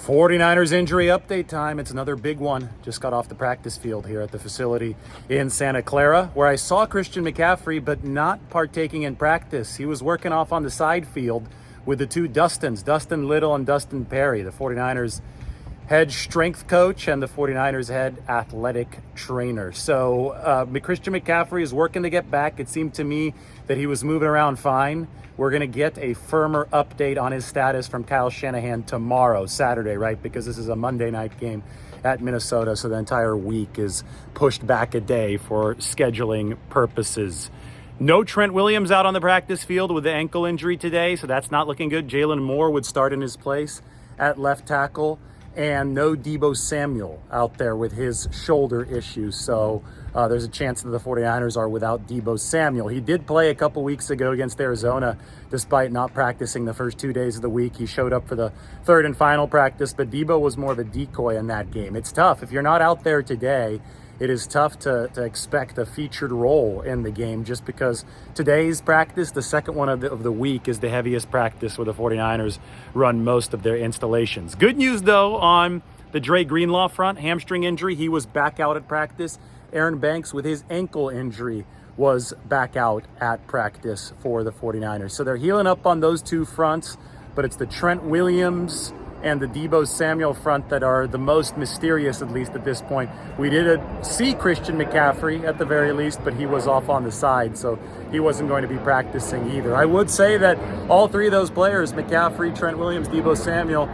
49ers injury update time. It's another big one. Just got off the practice field here at the facility in Santa Clara, where I saw Christian McCaffrey, but not partaking in practice. He was working off on the side field with the two Dustins, Dustin Little and Dustin Perry, the 49ers head strength coach and the 49ers head athletic trainer. So Christian McCaffrey is working to get back. It seemed to me that he was moving around fine. We're going to get a firmer update on his status from Kyle Shanahan tomorrow, Saturday, right? Because this is a Monday night game at Minnesota, so the entire week is pushed back a day for scheduling purposes. No Trent Williams out on the practice field with the ankle injury today, so that's not looking good. Jalen Moore would start in his place at left tackle. And no Deebo Samuel out there with his shoulder issues. So there's a chance that the 49ers are without Deebo Samuel. He did play a couple weeks ago against Arizona, despite not practicing the first 2 days of the week. He showed up for the third and final practice, but Deebo was more of a decoy in that game. It's tough. If you're not out there today, it is tough to expect a featured role in the game, just because today's practice, the second one of the week, is the heaviest practice where the 49ers run most of their installations. Good news, though, on the Dre Greenlaw front, hamstring injury. He was back out at practice. Aaron Banks, with his ankle injury, was back out at practice for the 49ers. So they're healing up on those two fronts, but it's the Trent Williams and the Deebo Samuel front that are the most mysterious, at least at this point. We did see Christian McCaffrey at the very least, but he was off on the side, so he wasn't going to be practicing either. I would say that all three of those players, McCaffrey, Trent Williams, Deebo Samuel,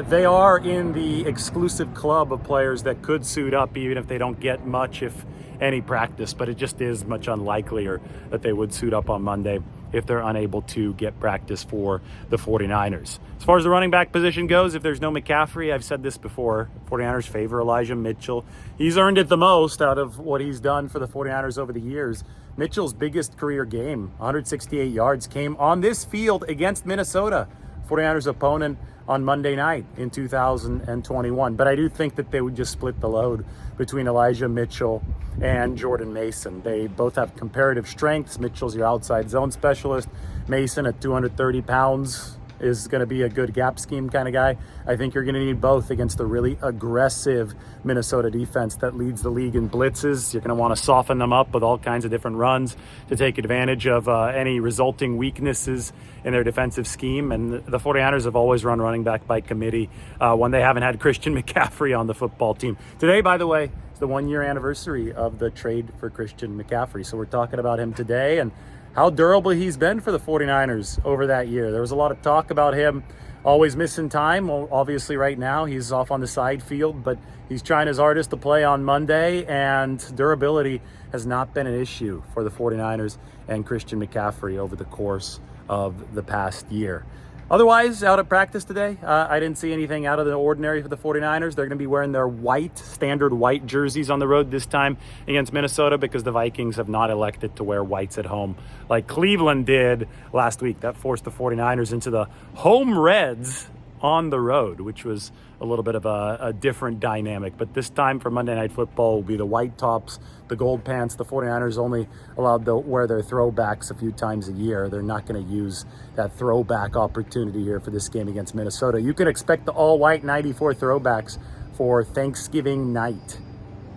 they are in the exclusive club of players that could suit up even if they don't get much, if any, practice, but it just is much unlikelier that they would suit up on Monday if they're unable to get practice for the 49ers. As far as the running back position goes, if there's no McCaffrey, I've said this before, 49ers favor Elijah Mitchell. He's earned it the most out of what he's done for the 49ers over the years. Mitchell's biggest career game, 168 yards, came on this field against Minnesota, 49ers opponent on Monday night in 2021. But I do think that they would just split the load between Elijah Mitchell and Jordan Mason. They both have comparative strengths. Mitchell's your outside zone specialist. Mason at 230 pounds is going to be a good gap scheme kind of guy. I think you're going to need both against the really aggressive Minnesota defense that leads the league in blitzes. You're going to want to soften them up with all kinds of different runs to take advantage of any resulting weaknesses in their defensive scheme. And the 49ers have always run running back by committee when they haven't had Christian McCaffrey on the football team. Today, by the way, is the 1 year anniversary of the trade for Christian McCaffrey. So we're talking about him today and how durable he's been for the 49ers over that year. There was a lot of talk about him always missing time. Well, obviously right now he's off on the side field, but he's trying his hardest to play on Monday, and durability has not been an issue for the 49ers and Christian McCaffrey over the course of the past year. Otherwise, out at practice today, I didn't see anything out of the ordinary for the 49ers. They're going to be wearing their standard white jerseys on the road this time against Minnesota, because the Vikings have not elected to wear whites at home like Cleveland did last week. That forced the 49ers into the home reds on the road, which was a little bit of a different dynamic. But this time for Monday Night Football will be the white tops, the gold pants. The 49ers only allowed to wear their throwbacks a few times a year. They're not going to use that throwback opportunity here for this game against Minnesota. You can expect the all-white 94 throwbacks for Thanksgiving night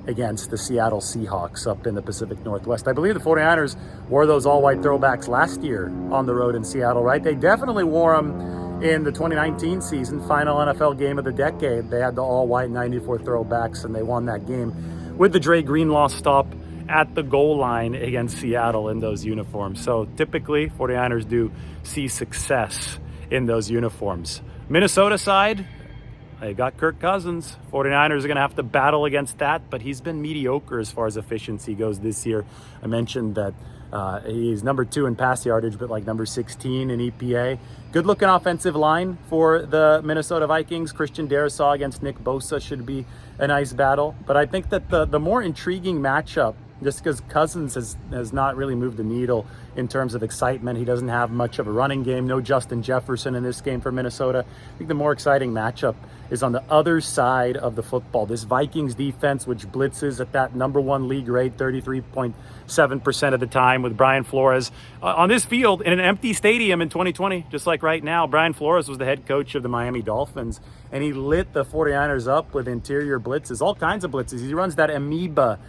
against the Seattle Seahawks up in the Pacific Northwest. I believe the 49ers wore those all-white throwbacks last year on the road in Seattle, right? They definitely wore them in the 2019 season, final NFL game of the decade. They had the all-white 94 throwbacks, and they won that game with the Dre Greenlaw stop at the goal line against Seattle in those uniforms. So typically, 49ers do see success in those uniforms. Minnesota side, they got Kirk Cousins. 49ers are going to have to battle against that, but he's been mediocre as far as efficiency goes this year. I mentioned that he's number 2 in pass yardage, but like number 16 in EPA. Good looking offensive line for the Minnesota Vikings. Christian Darrisaw against Nick Bosa should be a nice battle. But I think that the more intriguing matchup just because Cousins has not really moved the needle in terms of excitement. He doesn't have much of a running game. No Justin Jefferson in this game for Minnesota. I think the more exciting matchup is on the other side of the football. This Vikings defense, which blitzes at that number one league rate, 33.7% of the time, with Brian Flores on this field in an empty stadium in 2020, just like right now. Brian Flores was the head coach of the Miami Dolphins, and he lit the 49ers up with interior blitzes, all kinds of blitzes. He runs that amoeba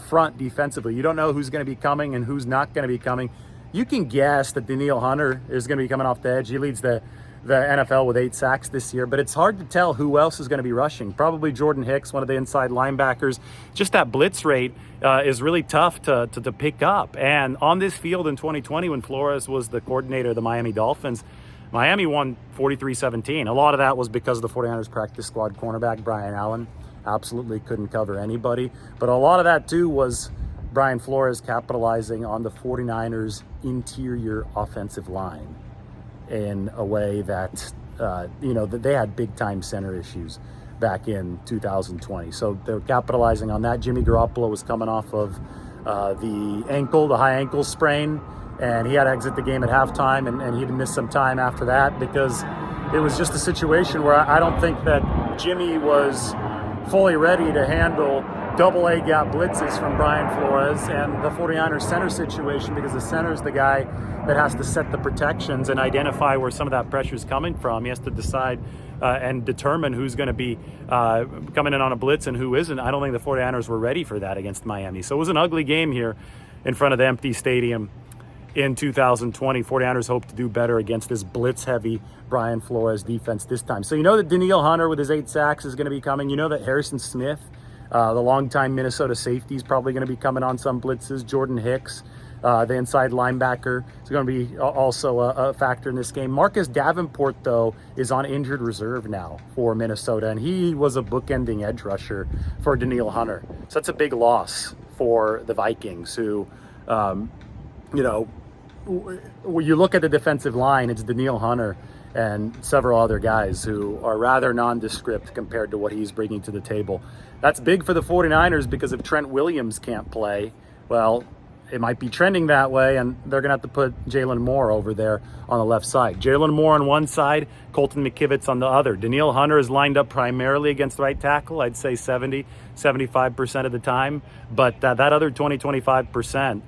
front defensively. You don't know who's going to be coming and who's not going to be coming. You can guess that Danielle Hunter is going to be coming off the edge. He leads the NFL with 8 sacks this year, but it's hard to tell who else is going to be rushing. Probably Jordan Hicks, one of the inside linebackers. Just that blitz rate is really tough to pick up. And on this field in 2020, when Flores was the coordinator of the Miami Dolphins, Miami won 43-17. A lot of that was because of the 49ers practice squad cornerback, Brian Allen. Absolutely couldn't cover anybody. But a lot of that, too, was Brian Flores capitalizing on the 49ers' interior offensive line in a way that, that they had big-time center issues back in 2020. So they're capitalizing on that. Jimmy Garoppolo was coming off of the high ankle sprain, and he had to exit the game at halftime, and he'd missed some time after that because it was just a situation where I don't think that Jimmy was fully ready to handle double A gap blitzes from Brian Flores and the 49ers center situation, because the center is the guy that has to set the protections and identify where some of that pressure is coming from. He has to decide and determine who's going to be coming in on a blitz and who isn't. I don't think the 49ers were ready for that against Miami. So it was an ugly game here in front of the empty stadium in 2020. 49ers hope to do better against this blitz-heavy Brian Flores defense this time. So you know that Danielle Hunter with his 8 sacks is going to be coming. You know that Harrison Smith, the longtime Minnesota safety, is probably going to be coming on some blitzes. Jordan Hicks, the inside linebacker, is going to be also a factor in this game. Marcus Davenport, though, is on injured reserve now for Minnesota, and he was a bookending edge rusher for Danielle Hunter. So that's a big loss for the Vikings, who, when you look at the defensive line, it's Danielle Hunter and several other guys who are rather nondescript compared to what he's bringing to the table. That's big for the 49ers, because if Trent Williams can't play, well, it might be trending that way, and they're going to have to put Jalen Moore over there on the left side. Jalen Moore on one side, Colton McKivitz on the other. Danielle Hunter is lined up primarily against right tackle, I'd say 75% of the time, but that other 25%,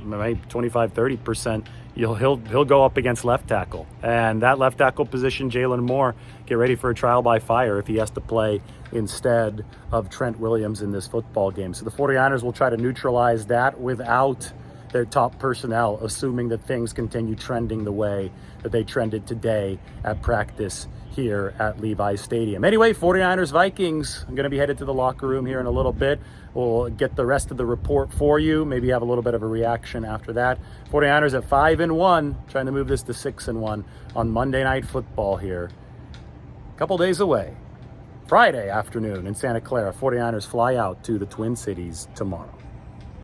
maybe 25-30%, he'll go up against left tackle. And that left tackle position, Jalen Moore, get ready for a trial by fire if he has to play instead of Trent Williams in this football game. So the 49ers will try to neutralize that without their top personnel, assuming that things continue trending the way that they trended today at practice here at Levi Stadium. Anyway, 49ers Vikings. I'm going to be headed to the locker room here in a little bit. We'll get the rest of the report for you, maybe have a little bit of a reaction after that. 49ers at 5-1, trying to move this to 6-1 on Monday Night Football here. A couple days away. Friday afternoon in Santa Clara. 49ers fly out to the Twin Cities tomorrow.